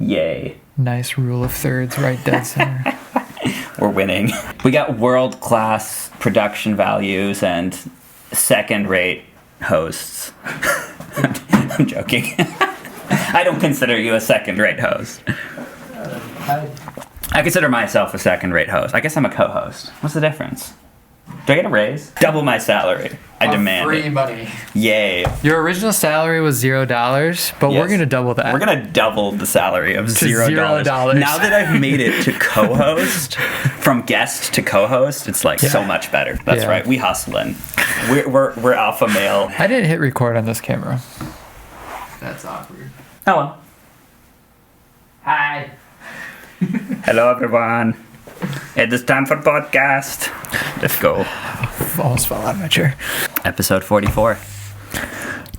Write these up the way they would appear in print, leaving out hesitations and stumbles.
Yay. Nice rule of thirds, right dead center. We're winning. We got world-class production values and second-rate hosts. I'm joking. I don't consider you a second-rate host. I consider myself a second-rate host. I guess I'm a co-host. What's the difference? Do I get a raise? Double my salary. I demand free it. money. Yay. Your original salary was $0, but we're going to double that. We're going to double the salary of $0. $0. Now that I've made it to co-host, from guest to co-host, it's like so much better. That's right. We hustling. We're alpha male. I didn't hit record on this camera. That's awkward. Oh well. Hi. Hello everyone. It is time for podcast. Let's go. Almost fell out of my chair. Episode 44.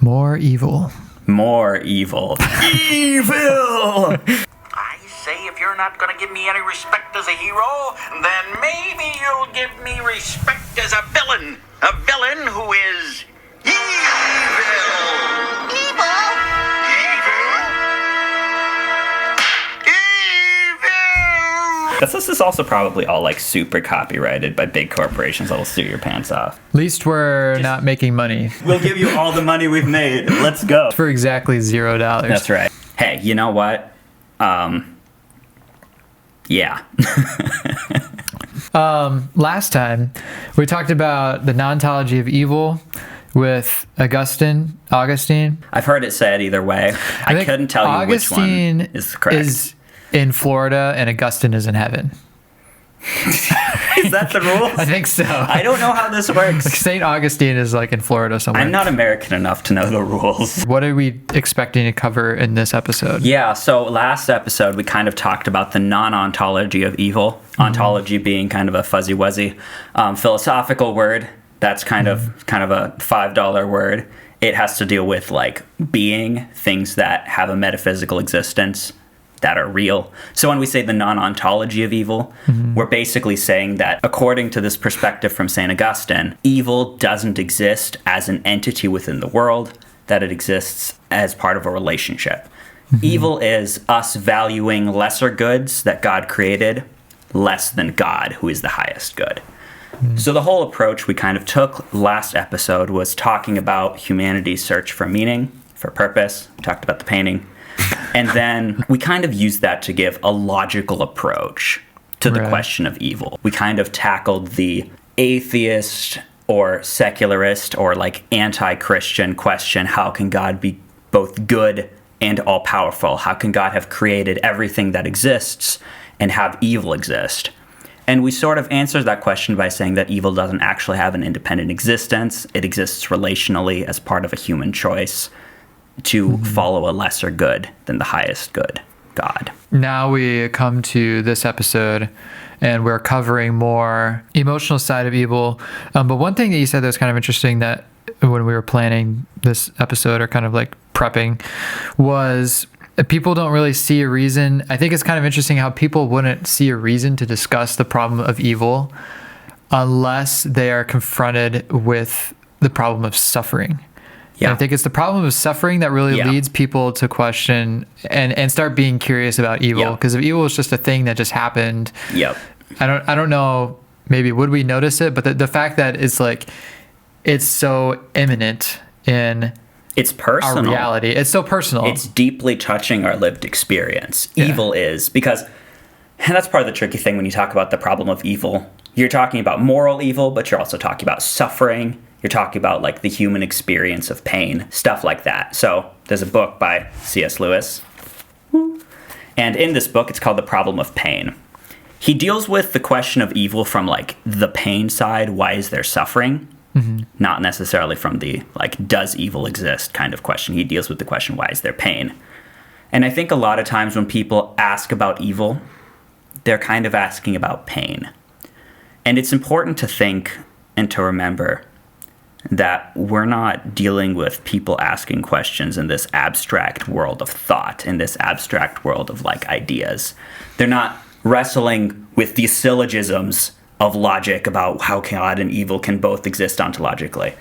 More evil. More evil. Evil! I say, if you're not gonna give me any respect as a hero, then maybe you'll give me respect as a villain. A villain who is evil. Evil? This is also probably all like super copyrighted by big corporations that'll sue your pants off. At least we're not making money. We'll give you all the money we've made. Let's go. For exactly $0. That's right. Hey, you know what? Yeah. Last time, we talked about the non-ontology of evil with Augustine. I've heard it said either way. I couldn't tell you which one is correct. Is in Florida and Augustine is in heaven. Is that the rule? I think so. I don't know how this works. St. Augustine is like in Florida somewhere. I'm not American enough to know the rules. What are we expecting to cover in this episode? Yeah, so last episode we kind of talked about the non-ontology of evil. Ontology being kind of a fuzzy-wuzzy philosophical word. That's kind of a $5 word. It has to deal with like being, things that have a metaphysical existence, that are real. So when we say the non-ontology of evil, we're basically saying that according to this perspective from St. Augustine, evil doesn't exist as an entity within the world, that it exists as part of a relationship. Evil is us valuing lesser goods that God created less than God, who is the highest good. So the whole approach we kind of took last episode was talking about humanity's search for meaning, for purpose. We talked about the painting. And then we kind of used that to give a logical approach to the question of evil. We kind of tackled the atheist or secularist or like anti-Christian question, how can God be both good and all-powerful? How can God have created everything that exists and have evil exist? And we sort of answered that question by saying that evil doesn't actually have an independent existence. It exists relationally as part of a human choice to follow a lesser good than the highest good, God. Now we come to this episode and we're covering more emotional side of evil. But one thing that you said that was kind of interesting that when we were planning this episode or kind of like prepping was people don't really see a reason. I think it's kind of interesting how people wouldn't see a reason to discuss the problem of evil unless they are confronted with the problem of suffering. Yeah. And I think it's the problem of suffering that really leads people to question and start being curious about evil. Because if evil is just a thing that just happened, I don't know, maybe would we notice it? But the fact that it's like, it's so imminent in it's personal. Our reality. It's so personal. It's deeply touching our lived experience. Evil is, because, and that's part of the tricky thing when you talk about the problem of evil. You're talking about moral evil, but you're also talking about suffering. You're talking about like the human experience of pain, stuff like that. So there's a book by C.S. Lewis. And in this book, it's called The Problem of Pain. He deals with the question of evil from like the pain side. Why is there suffering? Not necessarily from the like, does evil exist kind of question. He deals with the question, why is there pain? And I think a lot of times when people ask about evil, they're kind of asking about pain. And it's important to think and to remember that we're not dealing with people asking questions in this abstract world of thought, in this abstract world of like ideas. They're not wrestling with these syllogisms of logic about how God and evil can both exist ontologically.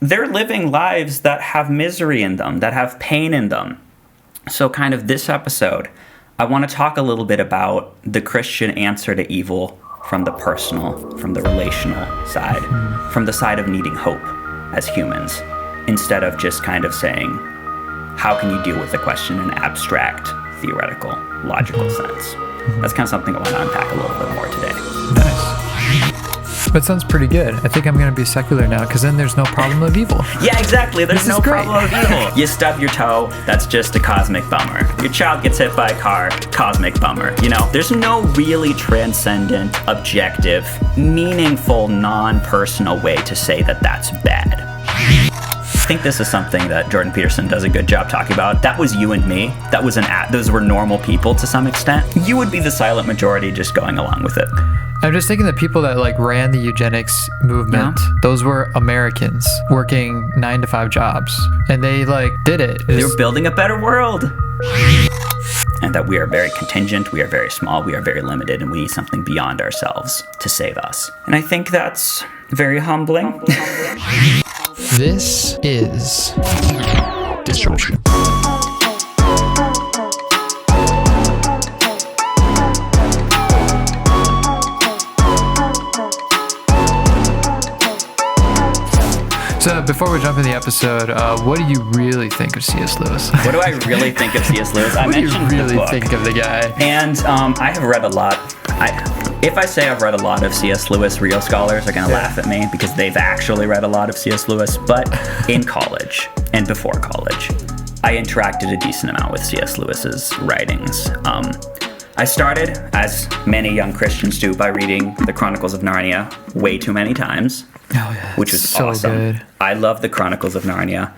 They're living lives that have misery in them, that have pain in them. So kind of this episode, I want to talk a little bit about the Christian answer to evil from the personal, from the relational side, from the side of needing hope as humans, instead of just kind of saying, how can you deal with the question in an abstract, theoretical, logical sense? That's kind of something I want to unpack a little bit more today. Nice. That sounds pretty good. I think I'm going to be secular now, because then there's no problem of evil. Yeah, exactly. There's This no is great. problem of evil. You stub your toe, that's just a cosmic bummer. Your child gets hit by a car, cosmic bummer. You know, there's no really transcendent, objective, meaningful, non-personal way to say that that's bad. I think this is something that Jordan Peterson does a good job talking about. That was you and me. That was those were normal people to some extent. You would be the silent majority just going along with it. I'm just thinking the people that like ran the eugenics movement, those were Americans working 9-to-5 jobs, and they like did it. They were building a better world. And that we are very contingent, we are very small, we are very limited, and we need something beyond ourselves to save us. And I think that's very humbling. This is Disruption. So before we jump in the episode, what do you really think of C.S. Lewis? What do I really think of C.S. Lewis? I What do you mentioned really the book. think of the guy? And I have read a lot. If I say I've read a lot of C.S. Lewis, real scholars are going to laugh at me because they've actually read a lot of C.S. Lewis. But in college and before college, I interacted a decent amount with C.S. Lewis's writings. I started, as many young Christians do, by reading the Chronicles of Narnia way too many times, which was so awesome. good. I love the Chronicles of Narnia.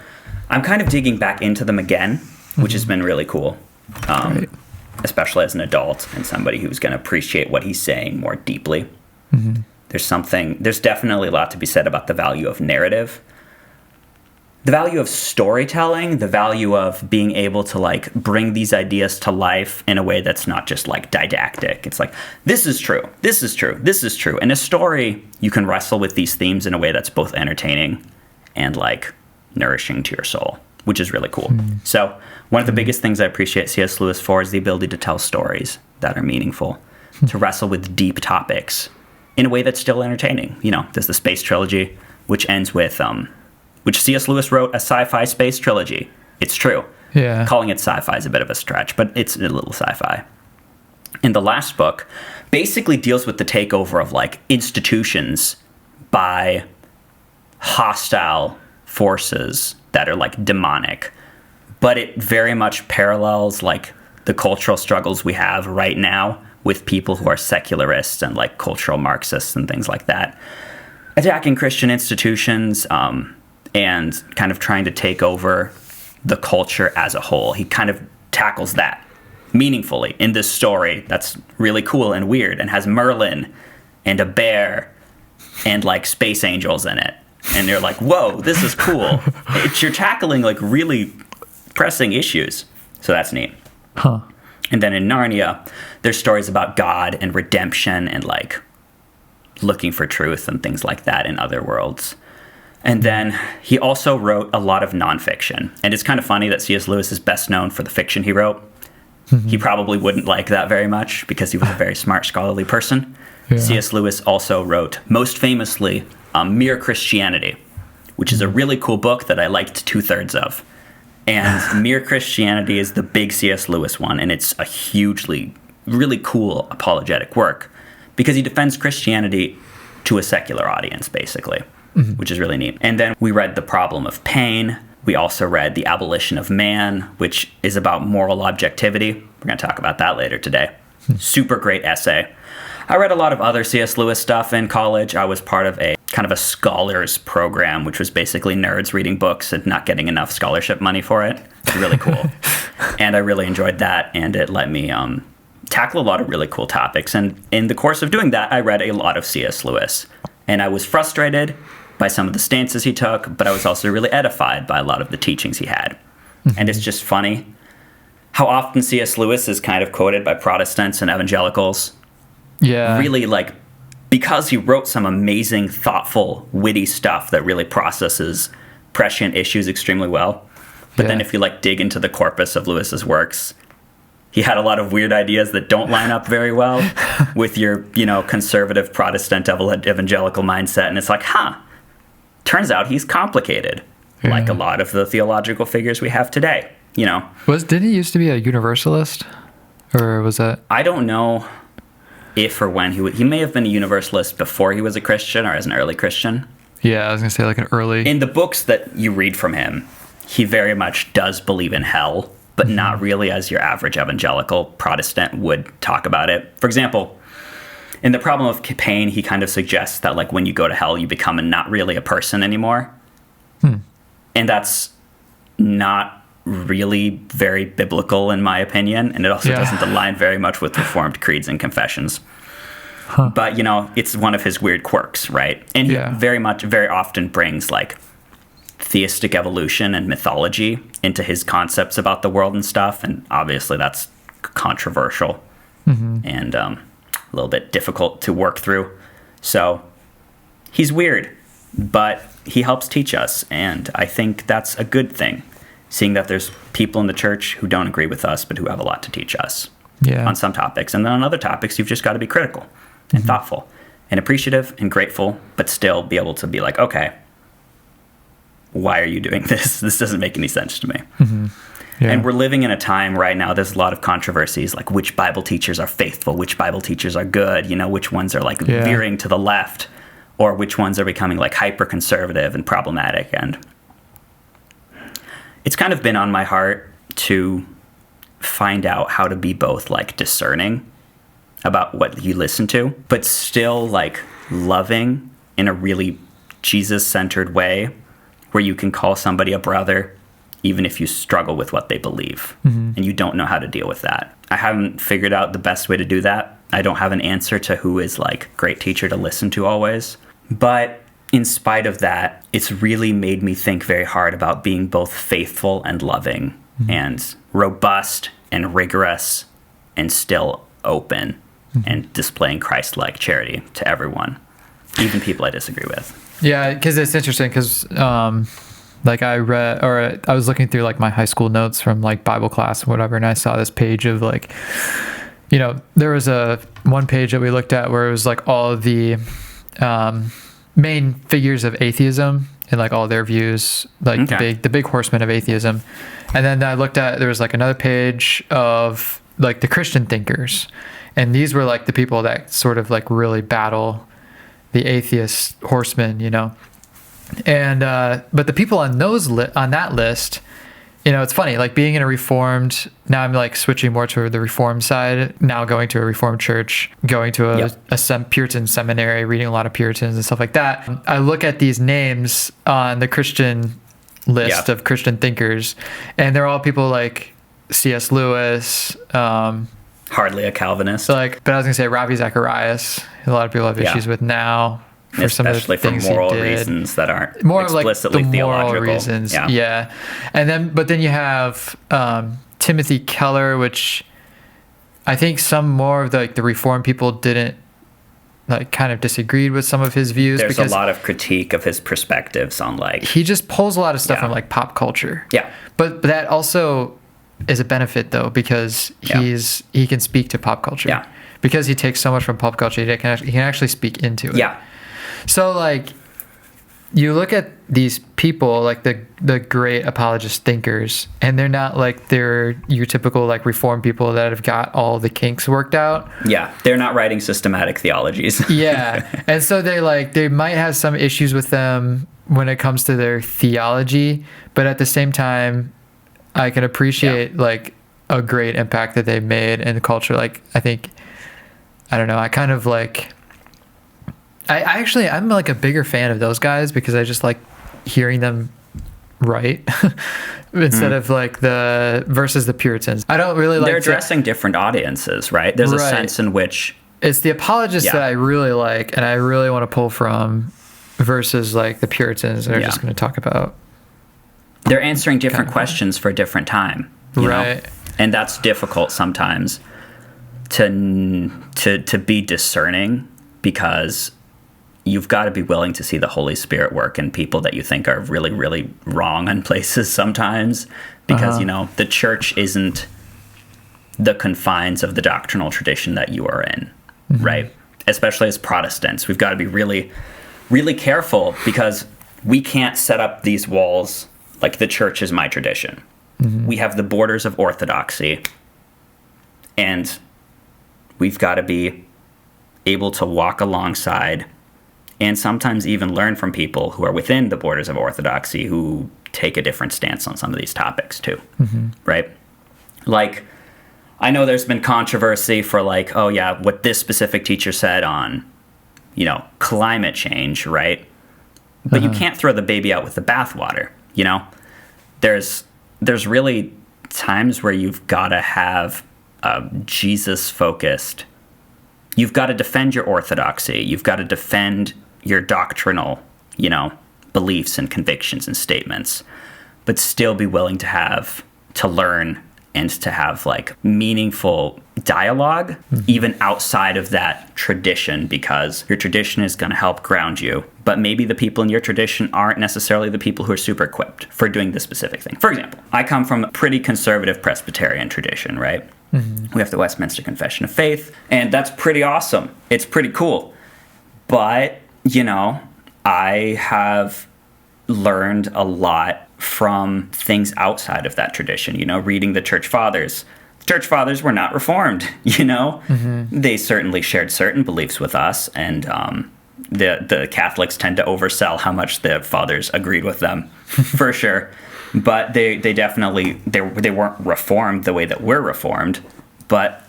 I'm kind of digging back into them again, which has been really cool. Right. Especially as an adult and somebody who's going to appreciate what he's saying more deeply. There's definitely a lot to be said about the value of narrative, the value of storytelling, the value of being able to like bring these ideas to life in a way that's not just like didactic. It's like, this is true, this is true, this is true. In a story, you can wrestle with these themes in a way that's both entertaining and like nourishing to your soul, which is really cool. So one of the biggest things I appreciate C.S. Lewis for is the ability to tell stories that are meaningful, to wrestle with deep topics in a way that's still entertaining. You know, there's the space trilogy, which ends with, which C.S. Lewis wrote a sci-fi space trilogy. It's true. Yeah. Calling it sci-fi is a bit of a stretch, but it's a little sci-fi. And the last book basically deals with the takeover of like institutions by hostile forces that are like demonic. But it very much parallels like the cultural struggles we have right now with people who are secularists and like cultural Marxists and things like that, attacking Christian institutions and kind of trying to take over the culture as a whole. He kind of tackles that meaningfully in this story that's really cool and weird and has Merlin and a bear and like space angels in it. And you're like, whoa, this is cool. You're tackling like really pressing issues. So that's neat. Huh. And then in Narnia, there's stories about God and redemption and like looking for truth and things like that in other worlds. And then he also wrote a lot of nonfiction. And it's kind of funny that C.S. Lewis is best known for the fiction he wrote. He probably wouldn't like that very much because he was a very smart, scholarly person. Yeah. C.S. Lewis also wrote, most famously, Mere Christianity, which is a really cool book that I liked 2/3 of. And Mere Christianity is the big C.S. Lewis one, and it's a hugely, really cool apologetic work because he defends Christianity to a secular audience, basically, which is really neat. And then we read The Problem of Pain. We also read The Abolition of Man, which is about moral objectivity. We're going to talk about that later today. Super great essay. I read a lot of other C.S. Lewis stuff in college. I was part of a kind of a scholars program, which was basically nerds reading books and not getting enough scholarship money for it. It's really cool. And I really enjoyed that, and it let me tackle a lot of really cool topics. And in the course of doing that, I read a lot of C.S. Lewis. And I was frustrated by some of the stances he took, but I was also really edified by a lot of the teachings he had. And it's just funny how often C.S. Lewis is kind of quoted by Protestants and evangelicals. Yeah. Really, like, because he wrote some amazing, thoughtful, witty stuff that really processes prescient issues extremely well. But then if you, like, dig into the corpus of Lewis's works, He had a lot of weird ideas that don't line up very well with your, conservative Protestant evangelical mindset. And it's like, turns out he's complicated, like a lot of the theological figures we have today, Didn't he used to be a universalist? Or was that? I don't know if or when he may have been a universalist before he was a Christian or as an early Christian. Yeah, I was going to say like an early... In the books that you read from him, he very much does believe in hell, but not really as your average evangelical Protestant would talk about it. For example, in The Problem of Pain, he kind of suggests that like when you go to hell, you become not really a person anymore. And that's not really very biblical in my opinion, and it also doesn't align very much with Reformed creeds and confessions. But, it's one of his weird quirks, right? And he very often brings like theistic evolution and mythology into his concepts about the world and stuff, and obviously that's controversial and a little bit difficult to work through. So he's weird, but he helps teach us, and I think that's a good thing, seeing that there's people in the church who don't agree with us but who have a lot to teach us on some topics. And then on other topics, you've just got to be critical and thoughtful and appreciative and grateful, but still be able to be like, okay, why are you doing this? This doesn't make any sense to me. And we're living in a time right now, there's a lot of controversies, like which Bible teachers are faithful, which Bible teachers are good, which ones are like veering to the left, or which ones are becoming like hyper-conservative and problematic. And it's kind of been on my heart to find out how to be both like discerning about what you listen to, but still like loving in a really Jesus-centered way, where you can call somebody a brother even if you struggle with what they believe and you don't know how to deal with that. I haven't figured out the best way to do that. I don't have an answer to who is like a great teacher to listen to always. But in spite of that, it's really made me think very hard about being both faithful and loving and robust and rigorous and still open and displaying Christ-like charity to everyone, even people I disagree with. Yeah, because it's interesting because like I read, or I was looking through like my high school notes from like Bible class or whatever, and I saw this page of like, there was one page that we looked at where it was like all of the main figures of atheism and like all their views, like the big horsemen of atheism. And then I looked at, there was like another page of like the Christian thinkers, and these were like the people that sort of like really battle the atheist horsemen, and but the people on on that list, it's funny, like being in a Reformed, now I'm like switching more to the Reformed side, now going to a Reformed church, going to a Puritan seminary, reading a lot of Puritans and stuff like that. I look at these names on the Christian list of Christian thinkers, and they're all people like C.S. Lewis, hardly a Calvinist. But I was gonna say Ravi Zacharias. A lot of people have issues with now, for especially some of the things for moral he did. Reasons that aren't more explicitly like the theological. Moral reasons, and then you have Timothy Keller, which I think some more of the Reformed people didn't like, kind of disagreed with some of his views. There's a lot of critique of his perspectives on like he just pulls a lot of stuff from like pop culture. But that also is a benefit though, because he can speak to pop culture. Because he takes so much from pop culture, he can actually speak into it. So like you look at these people, like the great apologist thinkers, and they're not like your typical like Reformed people that have got all the kinks worked out. They're not writing systematic theologies. And so they might have some issues with them when it comes to their theology, but at the same time, I can appreciate like a great impact that they've made in the culture. Like I don't know, I kind of like, I'm like a bigger fan of those guys because I just like hearing them write instead of like versus the Puritans. I don't really like. They're addressing different audiences, right? There's a sense in which it's the apologists that I really like and I really want to pull from versus like the Puritans that are just going to talk about. They're answering different questions for a different time, you know? And that's difficult sometimes to be discerning, because you've got to be willing to see the Holy Spirit work in people that you think are really, really wrong in places sometimes, because, the church isn't the confines of the doctrinal tradition that you are in, right? Especially as Protestants, we've got to be really, really careful because we can't set up these walls like the church is my tradition. We have the borders of orthodoxy, and we've got to be able to walk alongside and sometimes even learn from people who are within the borders of orthodoxy who take a different stance on some of these topics too, right? Like, I know there's been controversy for like, oh yeah, what this specific teacher said on, you know, climate change, right? But you can't throw the baby out with the bathwater, you know? There's really times where you've got to have Jesus-focused. You've got to defend your orthodoxy. You've got to defend your doctrinal, you know, beliefs and convictions and statements, but still be willing to learn and to have like meaningful dialogue, even outside of that tradition, because your tradition is going to help ground you. But maybe the people in your tradition aren't necessarily the people who are super equipped for doing this specific thing. For example, I come from a pretty conservative Presbyterian tradition, right? We have the Westminster Confession of Faith, and that's pretty awesome. It's pretty cool. But, you know, I have learned a lot from things outside of that tradition, you know, reading the Church Fathers. The Church Fathers were not Reformed, you know? They certainly shared certain beliefs with us, and the Catholics tend to oversell how much the Fathers agreed with them, for sure. But they definitely, they weren't Reformed the way that we're Reformed, but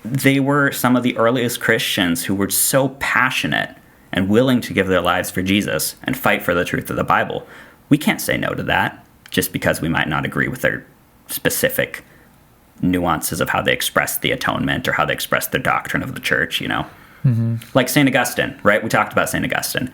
they were some of the earliest Christians who were so passionate and willing to give their lives for Jesus and fight for the truth of the Bible. We can't say no to that just because we might not agree with their specific nuances of how they express the atonement or how they express the doctrine of the church, you know? Like St. Augustine, right? We talked about St. Augustine.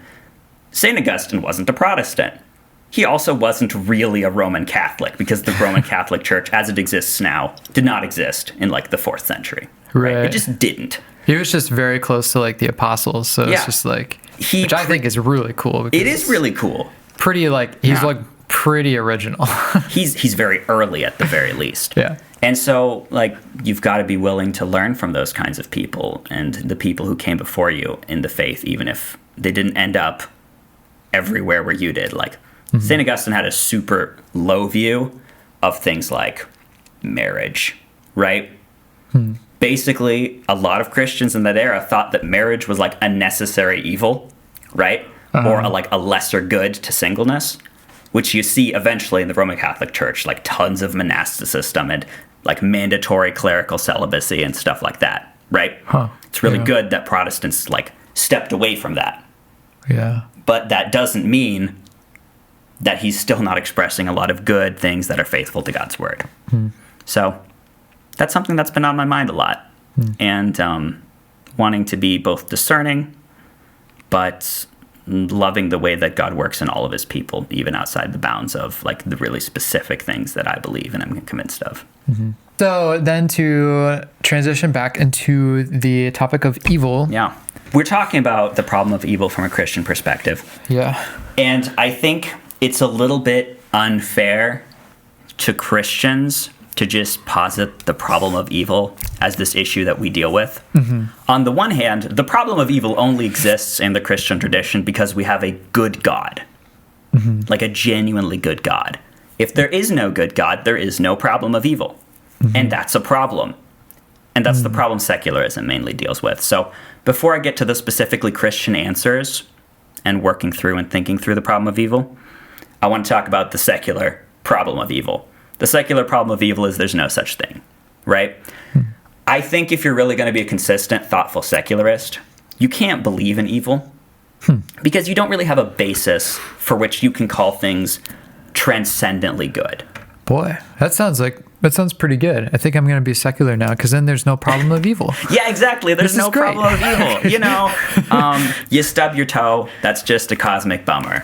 St. Augustine wasn't a Protestant. He also wasn't really a Roman Catholic, because the Roman Catholic Church, as it exists now, did not exist in like the 4th century. Right? It just didn't. He was just very close to like the apostles, so it's just like, which I think is really cool. It is really cool. Pretty like, he's like pretty original. he's very early at the very least. Yeah. And so like, you've got to be willing to learn from those kinds of people and the people who came before you in the faith, even if they didn't end up everywhere where you did. Like, St. Augustine had a super low view of things like marriage, right? Basically, a lot of Christians in that era thought that marriage was like a necessary evil, right? Or like a lesser good to singleness, which you see eventually in the Roman Catholic Church, like tons of monasticism and like mandatory clerical celibacy and stuff like that, right? It's really good that Protestants like stepped away from that. Yeah. But that doesn't mean that he's still not expressing a lot of good things that are faithful to God's word. So that's something that's been on my mind a lot. And wanting to be both discerning, but loving the way that God works in all of his people, even outside the bounds of like the really specific things that I believe and I'm convinced of. So then to transition back into the topic of evil. Yeah. We're talking about the problem of evil from a Christian perspective. Yeah. And I think it's a little bit unfair to Christians to just posit the problem of evil as this issue that we deal with. On the one hand, the problem of evil only exists in the Christian tradition because we have a good God, like a genuinely good God. If there is no good God, there is no problem of evil. And that's a problem. And that's the problem secularism mainly deals with. So before I get to the specifically Christian answers and working through and thinking through the problem of evil, I want to talk about the secular problem of evil. The secular problem of evil is there's no such thing, right? I think if you're really going to be a consistent, thoughtful secularist, you can't believe in evil because you don't really have a basis for which you can call things transcendently good. Boy, that sounds pretty good. I think I'm going to be secular now, because then there's no problem of evil. Yeah, exactly. There's no problem of evil. You know, you stub your toe, that's just a cosmic bummer.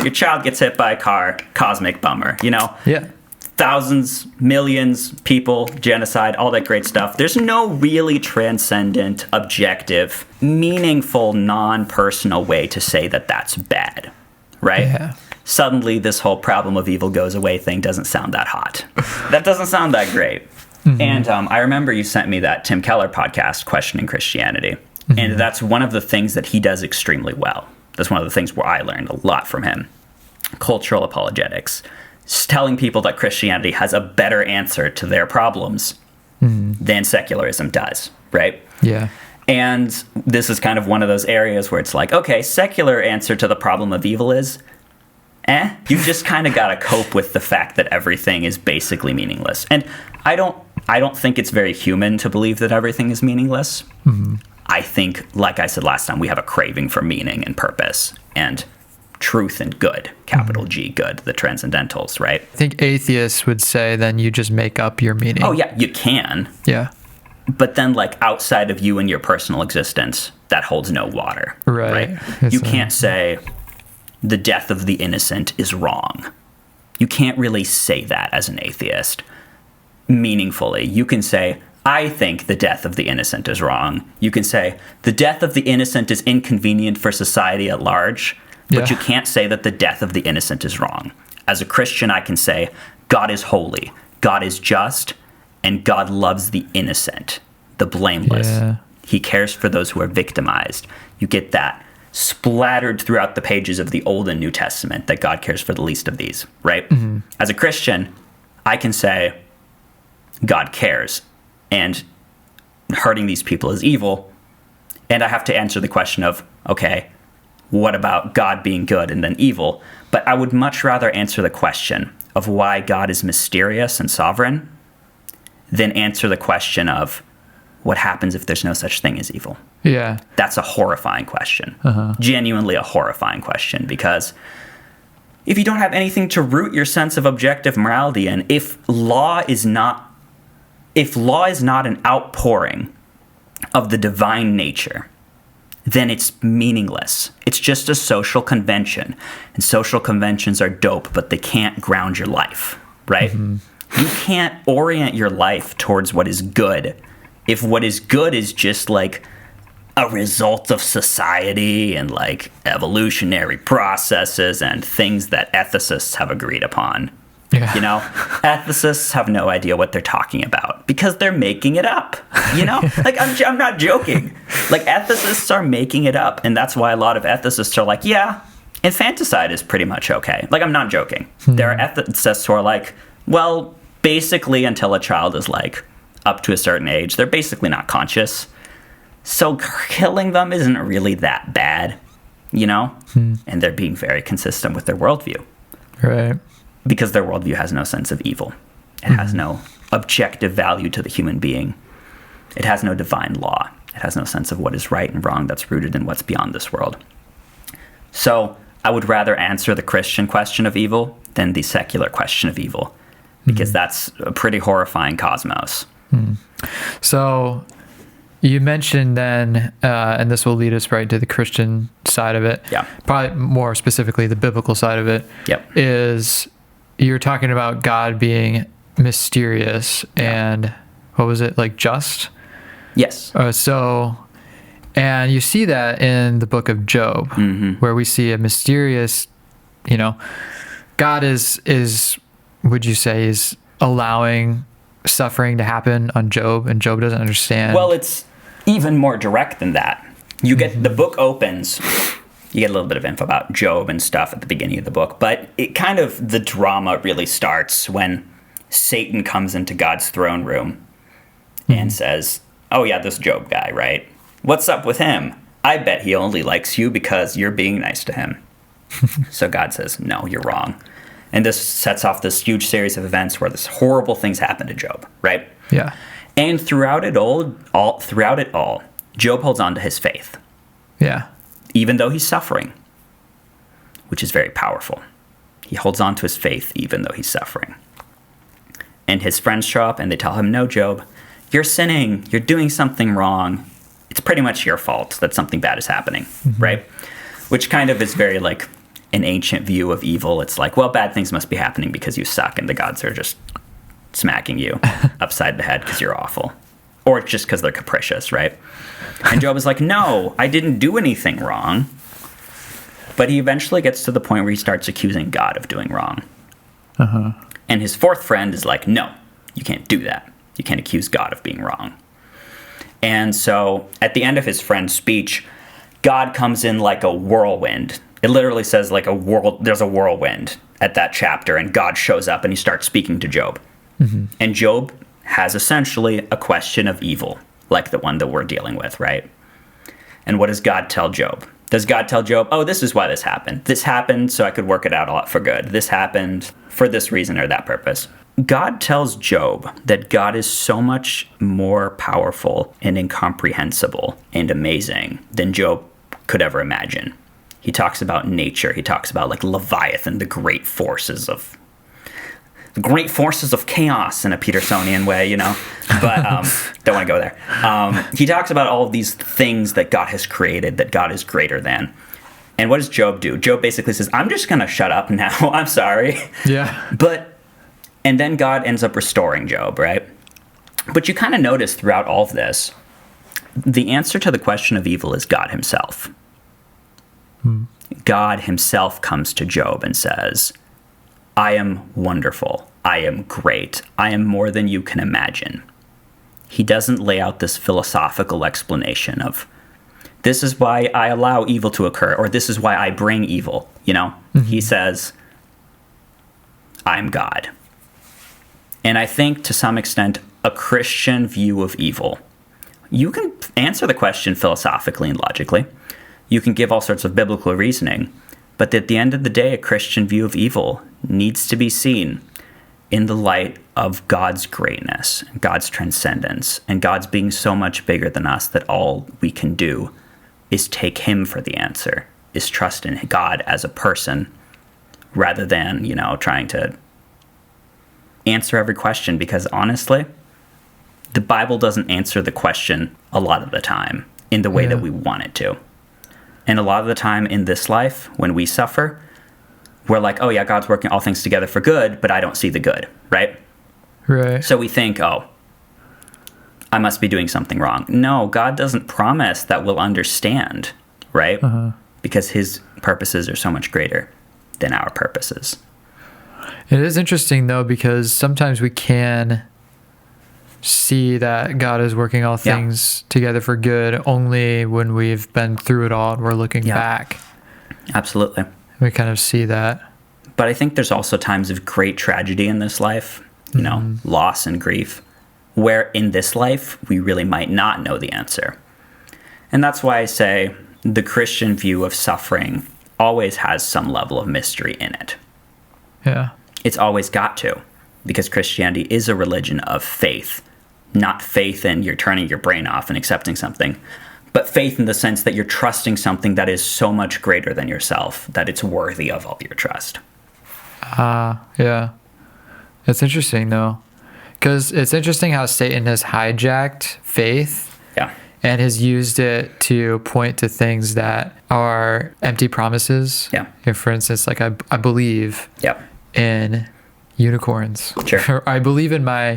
Your child gets hit by a car, cosmic bummer, you know? Yeah. Thousands, millions, people, genocide, all that great stuff. There's no really transcendent, objective, meaningful, non-personal way to say that that's bad, right? Yeah. Suddenly this whole problem of evil goes away thing doesn't sound that hot. That doesn't sound that great. And I remember you sent me that Tim Keller podcast, Questioning Christianity. And that's one of the things that he does extremely well. That's one of the things where I learned a lot from him. Cultural apologetics. Telling people that Christianity has a better answer to their problems than secularism does, right? Yeah. And this is kind of one of those areas where it's like, okay, secular answer to the problem of evil is, you just kind of got to cope with the fact that everything is basically meaningless. And I don't think it's very human to believe that everything is meaningless. I think, like I said last time, we have a craving for meaning and purpose and truth and good, capital G, good, the transcendentals, right? I think atheists would say then you just make up your meaning. Oh, yeah, you can. Yeah. But then, like, outside of you and your personal existence, that holds no water. Right. You can't say the death of the innocent is wrong. You can't really say that as an atheist meaningfully. You can say, I think the death of the innocent is wrong. You can say, the death of the innocent is inconvenient for society at large, but you can't say that the death of the innocent is wrong. As a Christian, I can say, God is holy, God is just, and God loves the innocent, the blameless. Yeah. He cares for those who are victimized. You get that splattered throughout the pages of the Old and New Testament, that God cares for the least of these, right? As a Christian, I can say, God cares, and hurting these people is evil. And I have to answer the question of, okay, what about God being good and then evil? But I would much rather answer the question of why God is mysterious and sovereign than answer the question of what happens if there's no such thing as evil. Yeah. That's a horrifying question. Genuinely a horrifying question, because if you don't have anything to root your sense of objective morality in, if law is not an outpouring of the divine nature, then it's meaningless. It's just a social convention. And social conventions are dope, but they can't ground your life, right? You can't orient your life towards what is good if what is good is just like a result of society and like evolutionary processes and things that ethicists have agreed upon. Yeah. You know, ethicists have no idea what they're talking about because they're making it up, you know? Like, I'm not joking. Like, ethicists are making it up, and that's why a lot of ethicists are like, yeah, infanticide is pretty much okay. Like, I'm not joking. There are ethicists who are like, well, basically until a child is, like, up to a certain age, they're basically not conscious. So killing them isn't really that bad, you know? And they're being very consistent with their worldview. Right. Because their worldview has no sense of evil. It has no objective value to the human being. It has no divine law. It has no sense of what is right and wrong that's rooted in what's beyond this world. So I would rather answer the Christian question of evil than the secular question of evil, because that's a pretty horrifying cosmos. So you mentioned then, and this will lead us right to the Christian side of it. Yeah. Probably more specifically the biblical side of it. Yep. Is you're talking about God being mysterious and what was it, like just? Yes. And you see that in the book of Job, where we see a mysterious, God is would you say is allowing suffering to happen on Job, and Job doesn't understand. Well, it's even more direct than that. You get the book opens, you get a little bit of info about Job and stuff at the beginning of the book, but it kind of, the drama really starts when Satan comes into God's throne room and says, oh yeah, this Job guy, right? What's up with him? I bet he only likes you because you're being nice to him. So God says, no, you're wrong. And this sets off this huge series of events where this horrible things happen to Job, right? Yeah. And throughout it all, Job holds on to his faith. Yeah. Even though he's suffering, which is very powerful. He holds on to his faith even though he's suffering. And his friends show up and they tell him, no, Job, you're sinning. You're doing something wrong. It's pretty much your fault that something bad is happening, right? Which kind of is very like an ancient view of evil. It's like, well, bad things must be happening because you suck and the gods are just smacking you upside the head because you're awful. Or just because they're capricious, right? And Job is like, no, I didn't do anything wrong. But he eventually gets to the point where he starts accusing God of doing wrong. And his fourth friend is like, no, you can't do that. You can't accuse God of being wrong. And so at the end of his friend's speech, God comes in like a whirlwind. It literally says like there's a whirlwind at that chapter, and God shows up and he starts speaking to Job. Mm-hmm. And Job has essentially a question of evil, like the one that we're dealing with, right? And what does God tell Job? Does God tell Job, oh, this is why this happened. This happened so I could work it out a lot for good. This happened for this reason or that purpose. God tells Job that God is so much more powerful and incomprehensible and amazing than Job could ever imagine. He talks about nature. He talks about like Leviathan, the great forces of chaos in a Petersonian way, you know, but don't want to go there. He talks about all of these things that God has created, that God is greater than. And what does Job do? Job basically says, I'm just going to shut up now. I'm sorry. Yeah. And then God ends up restoring Job, right? But you kind of notice throughout all of this, the answer to the question of evil is God himself. God himself comes to Job and says, I am wonderful. I am great. I am more than you can imagine. He doesn't lay out this philosophical explanation of, this is why I allow evil to occur, or this is why I bring evil, you know? Mm-hmm. He says, I'm God. And I think to some extent, a Christian view of evil, you can answer the question philosophically and logically. You can give all sorts of biblical reasoning. But at the end of the day, a Christian view of evil needs to be seen in the light of God's greatness, God's transcendence, and God's being so much bigger than us that all we can do is take him for the answer, is trust in God as a person, rather than, you know, trying to answer every question, because honestly, the Bible doesn't answer the question a lot of the time in the way that we want it to. And a lot of the time in this life, when we suffer, we're like, oh yeah, God's working all things together for good, but I don't see the good, right? Right. So we think, oh, I must be doing something wrong. No, God doesn't promise that we'll understand, right? Uh-huh. Because his purposes are so much greater than our purposes. It is interesting, though, because sometimes we can see that God is working all things together for good only when we've been through it all and we're looking back. Absolutely. We kind of see that. But I think there's also times of great tragedy in this life, you know, loss and grief, where in this life we really might not know the answer. And that's why I say the Christian view of suffering always has some level of mystery in it. Yeah. It's always got to, because Christianity is a religion of faith, not faith in you're turning your brain off and accepting something, but faith in the sense that you're trusting something that is so much greater than yourself, that it's worthy of all your trust. Yeah. It's interesting, though, because it's interesting how Satan has hijacked faith and has used it to point to things that are empty promises. Yeah. For instance, like I believe in unicorns. Sure. I believe in my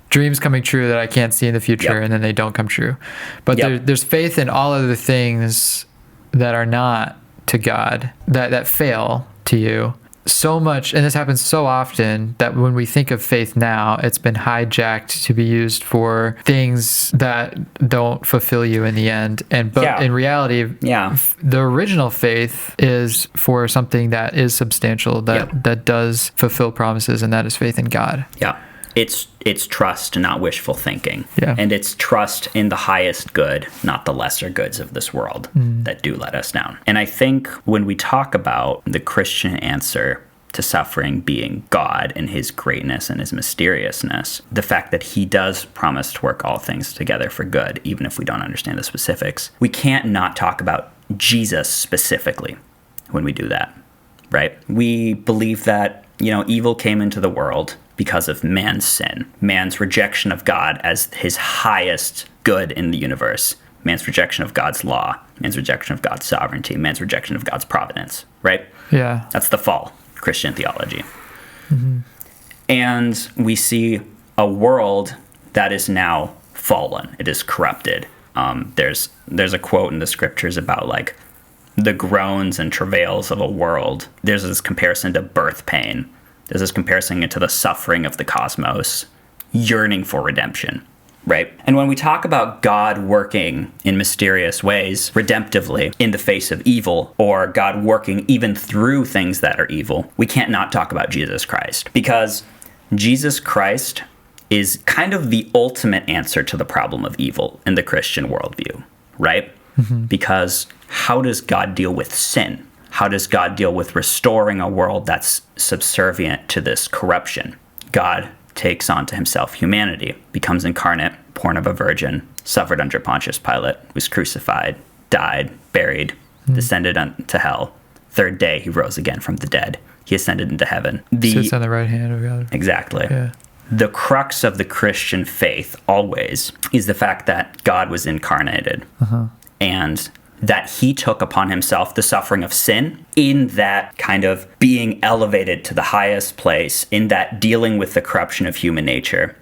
dreams coming true that I can't see in the future, and then they don't come true. But there's faith in all other things that are not to God, that fail to you. So much, and this happens so often, that when we think of faith now, it's been hijacked to be used for things that don't fulfill you in the end. But in reality, the original faith is for something that is substantial, that does fulfill promises, and that is faith in God. Yeah. It's trust, not wishful thinking. Yeah. And it's trust in the highest good, not the lesser goods of this world that do let us down. And I think when we talk about the Christian answer to suffering being God and his greatness and his mysteriousness, the fact that he does promise to work all things together for good, even if we don't understand the specifics, we can't not talk about Jesus specifically when we do that, right? We believe that, you know, evil came into the world because of man's sin, man's rejection of God as his highest good in the universe, man's rejection of God's law, man's rejection of God's sovereignty, man's rejection of God's providence, right? Yeah. That's the fall, Christian theology. Mm-hmm. And we see a world that is now fallen. It is corrupted. There's a quote in the scriptures about like the groans and travails of a world. There's this comparison to birth pain. There's this comparison to the suffering of the cosmos, yearning for redemption, right? And when we talk about God working in mysterious ways, redemptively, in the face of evil, or God working even through things that are evil, we can't not talk about Jesus Christ. Because Jesus Christ is kind of the ultimate answer to the problem of evil in the Christian worldview, right? Because how does God deal with sin? How does God deal with restoring a world that's subservient to this corruption? God takes onto himself humanity, becomes incarnate, born of a virgin, suffered under Pontius Pilate, was crucified, died, buried, descended to hell. Third day, he rose again from the dead. He ascended into heaven. Sits on the right hand of God. Exactly. Yeah. The crux of the Christian faith always is the fact that God was incarnated and that he took upon himself the suffering of sin in that kind of being elevated to the highest place, in that dealing with the corruption of human nature,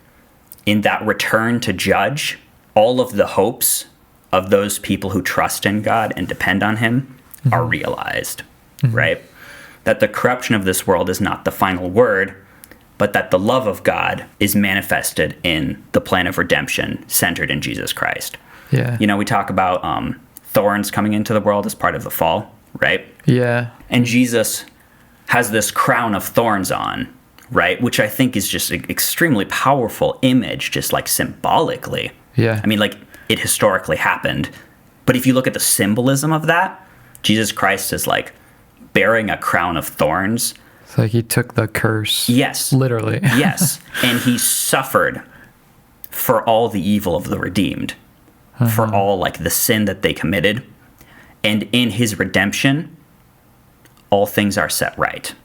in that return to judge all of the hopes of those people who trust in God and depend on him are realized, right? That the corruption of this world is not the final word, but that the love of God is manifested in the plan of redemption centered in Jesus Christ. Yeah. You know, we talk about thorns coming into the world as part of the fall, right? Yeah. And Jesus has this crown of thorns on, right? Which I think is just an extremely powerful image, just like symbolically. Yeah. I mean, like, it historically happened. But if you look at the symbolism of that, Jesus Christ is like bearing a crown of thorns. It's like he took the curse. Yes. Literally. Yes. And he suffered for all the evil of the redeemed, for all like the sin that they committed. And in his redemption, all things are set right.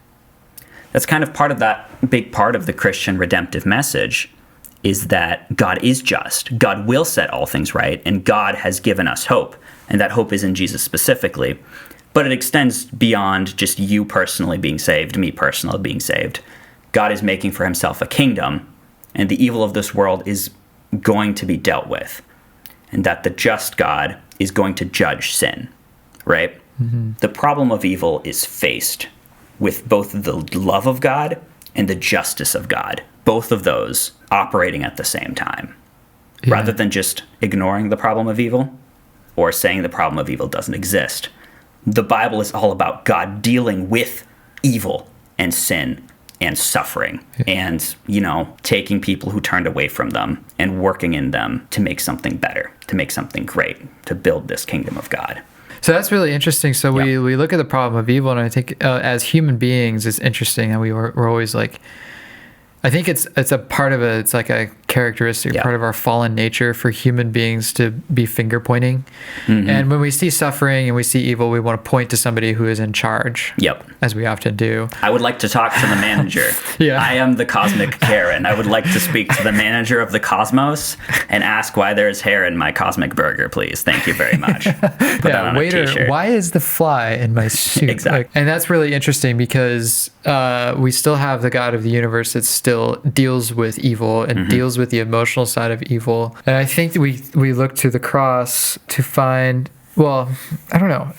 That's kind of part of that big part of the Christian redemptive message, is that God is just. God will set all things right, and God has given us hope. And that hope is in Jesus specifically. But it extends beyond just you personally being saved, me personally being saved. God is making for himself a kingdom, and the evil of this world is going to be dealt with. And that the just God is going to judge sin, right? The problem of evil is faced with both the love of God and the justice of God, both of those operating at the same time, rather than just ignoring the problem of evil or saying the problem of evil doesn't exist. The Bible is all about God dealing with evil and sin and suffering and, you know, taking people who turned away from them and working in them to make something better, to make something great, to build this kingdom of God. So that's really interesting. So we look at the problem of evil, and I think as human beings, it's interesting, and we're always like, I think it's a part of it's like a characteristic, part of our fallen nature for human beings to be finger pointing. And when we see suffering and we see evil, we want to point to somebody who is in charge. As we often do. I would like to talk to the manager. I am the cosmic Karen. I would like to speak to the manager of the cosmos and ask why there is hair in my cosmic burger, please. Thank you very much. Put that on waiter, a t-shirt. Why is the fly in my suit? Exactly. And that's really interesting because we still have the God of the universe that still deals with evil and deals with the emotional side of evil. And I think that we look to the cross to find, well, I don't know.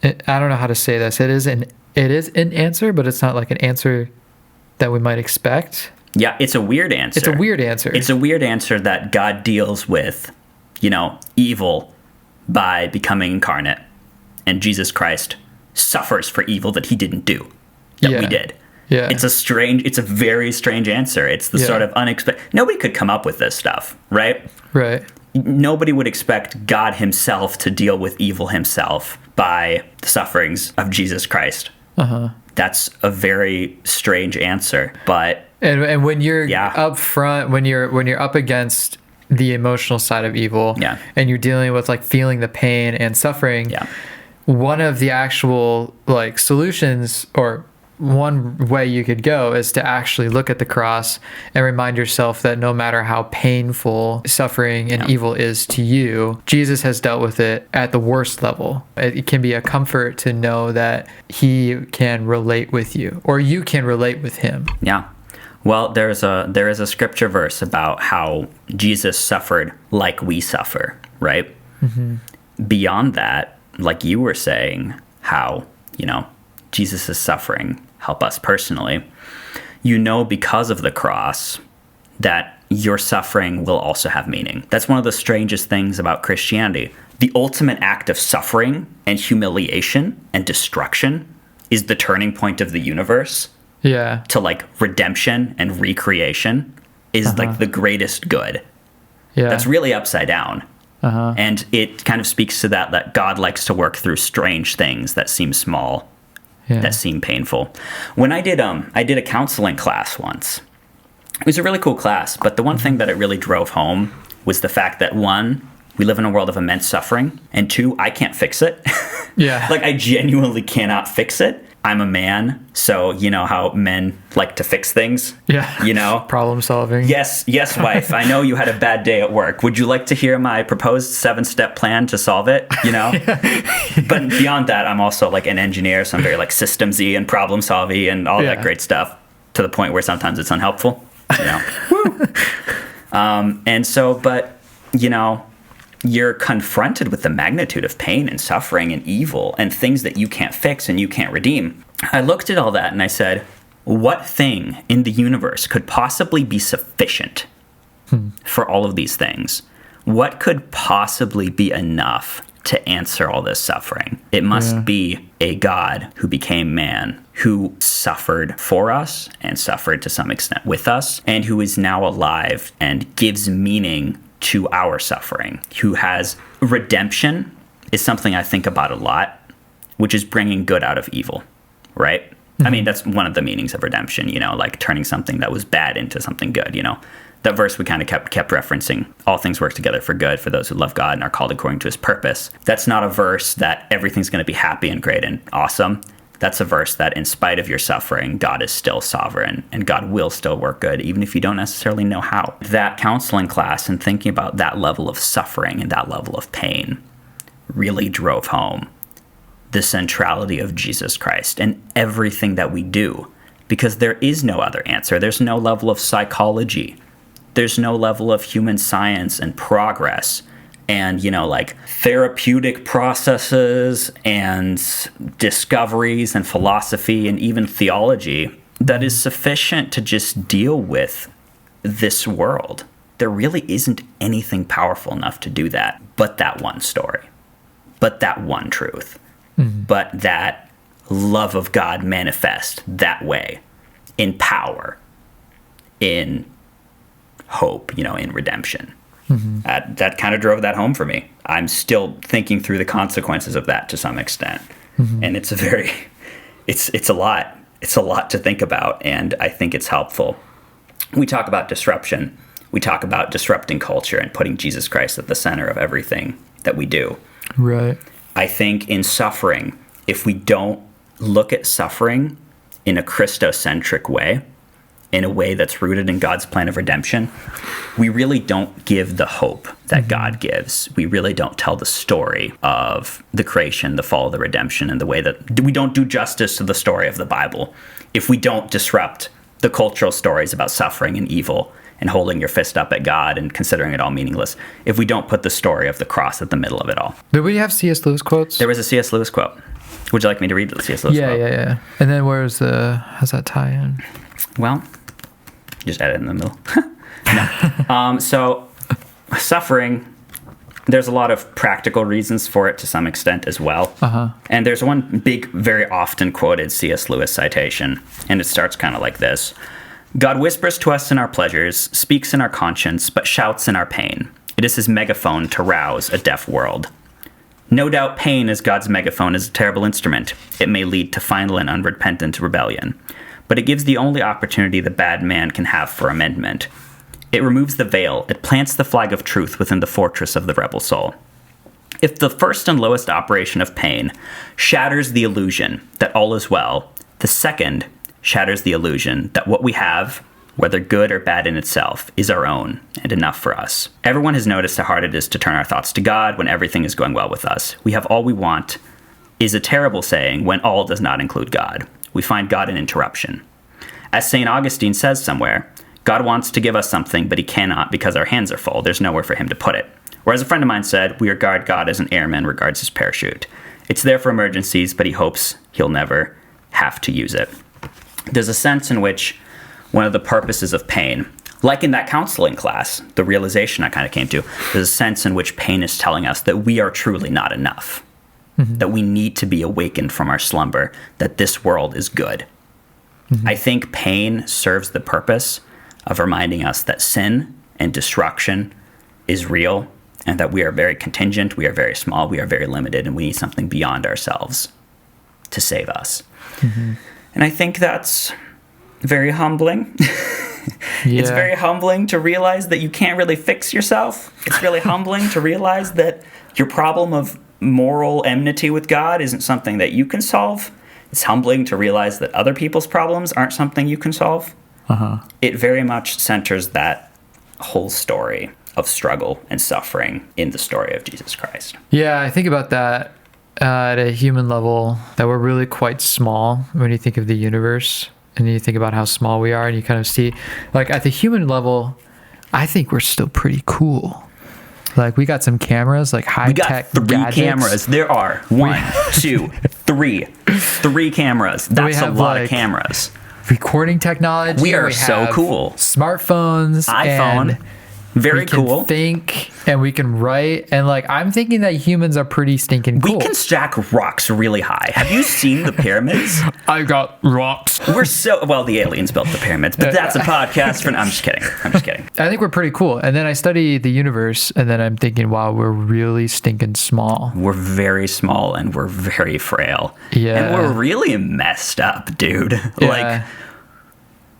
I don't know how to say this. It is an answer, but it's not like an answer that we might expect. Yeah, it's a weird answer. It's a weird answer. It's a weird answer that God deals with, you know, evil by becoming incarnate. And Jesus Christ suffers for evil that he didn't do, that we did. Yeah. It's a very strange answer. It's the sort of unexpected. Nobody could come up with this stuff, right? Right. Nobody would expect God himself to deal with evil himself by the sufferings of Jesus Christ. That's a very strange answer, but and when you're up front, when you're up against the emotional side of evil, and you're dealing with like feeling the pain and suffering, one of the actual like solutions, or one way you could go, is to actually look at the cross and remind yourself that no matter how painful suffering and evil is to you, Jesus has dealt with it at the worst level. It can be a comfort to know that he can relate with you, or you can relate with him. Yeah. Well, there is a scripture verse about how Jesus suffered like we suffer, right? Beyond that, like you were saying, how, you know, Jesus' suffering help us personally. You know, because of the cross, that your suffering will also have meaning. That's one of the strangest things about Christianity. The ultimate act of suffering and humiliation and destruction is the turning point of the universe. Yeah. To like redemption and recreation is like the greatest good. Yeah. That's really upside down. And it kind of speaks to that God likes to work through strange things that seem small, that seem painful. When I did a counseling class once. It was a really cool class, but the one thing that it really drove home was the fact that, one, we live in a world of immense suffering, and two, I can't fix it. Yeah. Like, I genuinely cannot fix it. I'm a man, so you know how men like to fix things? Yeah. You know? Problem solving. Yes, wife. I know you had a bad day at work. Would you like to hear my proposed 7-step plan to solve it? You know? But beyond that, I'm also like an engineer, so I'm very like systems-y and problem-solving and all that great stuff, to the point where sometimes it's unhelpful. You know? And so, but, you know, you're confronted with the magnitude of pain and suffering and evil and things that you can't fix and you can't redeem. I looked at all that and I said, what thing in the universe could possibly be sufficient for all of these things? What could possibly be enough to answer all this suffering? It must be a God who became man, who suffered for us and suffered to some extent with us, and who is now alive and gives meaning to our suffering, who has redemption is something I think about a lot, which is bringing good out of evil, right? I mean, that's one of the meanings of redemption, you know, like turning something that was bad into something good, you know. That verse we kind of kept referencing, all things work together for good for those who love God and are called according to his purpose. That's not a verse that everything's going to be happy and great and awesome. That's a verse that in spite of your suffering, God is still sovereign and God will still work good, even if you don't necessarily know how. That counseling class and thinking about that level of suffering and that level of pain really drove home the centrality of Jesus Christ and everything that we do, because there is no other answer. There's no level of psychology. There's no level of human science and progress and, you know, like therapeutic processes and discoveries and philosophy and even theology that is sufficient to just deal with this world. There really isn't anything powerful enough to do that but that one story, but that one truth, but that love of God manifest that way in power, in hope, you know, in redemption. That kind of drove that home for me. I'm still thinking through the consequences of that to some extent. And it's a lot. It's a lot to think about, and I think it's helpful. We talk about disruption. We talk about disrupting culture and putting Jesus Christ at the center of everything that we do. Right. I think in suffering, if we don't look at suffering in a Christocentric way, in a way that's rooted in God's plan of redemption, we really don't give the hope that God gives. We really don't tell the story of the creation, the fall, the redemption, and the way that we don't do justice to the story of the Bible if we don't disrupt the cultural stories about suffering and evil and holding your fist up at God and considering it all meaningless, if we don't put the story of the cross at the middle of it all. Did we have C.S. Lewis quotes? There was a C.S. Lewis quote. Would you like me to read the C.S. Lewis quote? Yeah. And then how's that tie in? Well, just add it in the middle. No. So suffering, there's a lot of practical reasons for it to some extent as well. And there's one big, very often quoted C.S. Lewis citation, and it starts kind of like this. God whispers to us in our pleasures, speaks in our conscience, but shouts in our pain. It is his megaphone to rouse a deaf world. No doubt pain as God's megaphone is a terrible instrument. It may lead to final and unrepentant rebellion. But it gives the only opportunity the bad man can have for amendment. It removes the veil. It plants the flag of truth within the fortress of the rebel soul. If the first and lowest operation of pain shatters the illusion that all is well, the second shatters the illusion that what we have, whether good or bad in itself, is our own and enough for us. Everyone has noticed how hard it is to turn our thoughts to God when everything is going well with us. We have all we want is a terrible saying when all does not include God. We find God in interruption. As St. Augustine says somewhere, God wants to give us something, but he cannot because our hands are full. There's nowhere for him to put it. Or as a friend of mine said, we regard God as an airman regards his parachute. It's there for emergencies, but he hopes he'll never have to use it. There's a sense in which one of the purposes of pain Like in that counseling class, the realization I kind of came to, there's a sense in which pain is telling us that we are truly not enough, that we need to be awakened from our slumber, that this world is good. I think pain serves the purpose of reminding us that sin and destruction is real, and that we are very contingent, we are very small, we are very limited, and we need something beyond ourselves to save us. And I think that's very humbling. It's very humbling to realize that you can't really fix yourself. It's really humbling to realize that your problem of moral enmity with God isn't something that you can solve. It's humbling to realize that other people's problems aren't something you can solve. It very much centers that whole story of struggle and suffering in the story of Jesus Christ. Yeah, I think about that at a human level, that we're really quite small when you think of the universe. And you think about how small we are, and you kind of see, like, at the human level, I think we're still pretty cool. Like, we got some cameras, like high-tech We got 3 gadgets. cameras. There are 1, 2, 3. 3 cameras. That's a lot of cameras. Recording technology. We are so cool. Smartphones. iPhone. Very cool. We can think, and we can write. And, like, I'm thinking that humans are pretty stinking cool. We can stack rocks really high. Have you seen the pyramids? I got rocks. Well, the aliens built the pyramids, but that's a podcast for... I'm just kidding. I think we're pretty cool. And then I study the universe, and then I'm thinking, wow, we're really stinking small. We're very small, and we're very frail. Yeah. And we're really messed up, dude. Yeah. Like,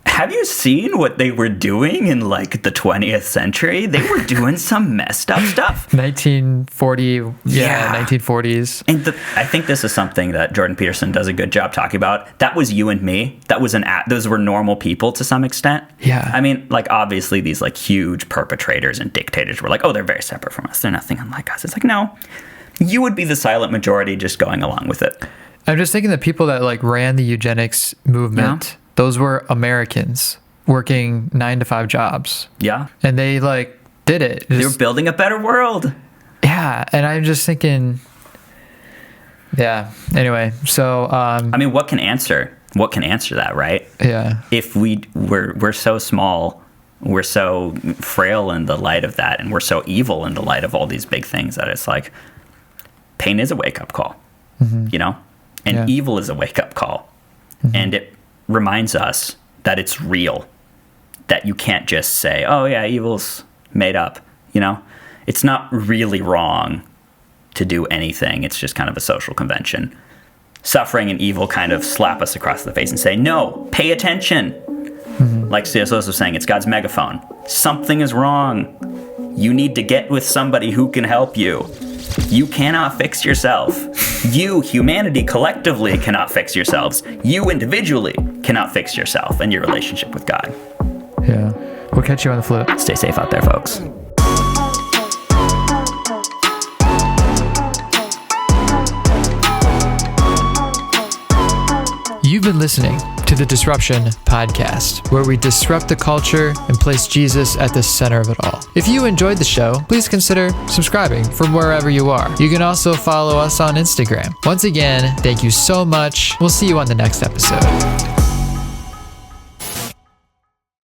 have you seen what they were doing in, like, the 20th century? They were doing some messed up stuff. 1940, 1940s. And I think this is something that Jordan Peterson does a good job talking about. That was you and me. Those were normal people to some extent. Yeah. I mean, like, obviously these, like, huge perpetrators and dictators were like, oh, they're very separate from us. They're nothing unlike us. It's like, no, you would be the silent majority just going along with it. I'm just thinking the people that, like, ran the eugenics movement, those were Americans working 9-to-5 jobs. Yeah. And they, like, did it. They were building a better world. Yeah. And I'm just thinking, yeah. Anyway, so... I mean, what can answer that, right? Yeah. If we're so small, we're so frail in the light of that, and we're so evil in the light of all these big things, that it's like, pain is a wake-up call, you know? And evil is a wake-up call. And it reminds us that it's real, that you can't just say, oh yeah, evil's made up, you know? It's not really wrong to do anything. It's just kind of a social convention. Suffering and evil kind of slap us across the face and say, no, pay attention. Like C.S. Lewis was saying, it's God's megaphone. Something is wrong. You need to get with somebody who can help you. You cannot fix yourself. You, humanity, collectively cannot fix yourselves. You individually cannot fix yourself and your relationship with God. Yeah. We'll catch you on the flip. Stay safe out there, folks. You've been listening to the Disruption Podcast, where we disrupt the culture and place Jesus at the center of it all. If you enjoyed the show, please consider subscribing from wherever you are. You can also follow us on Instagram. Once again, thank you so much. We'll see you on the next episode.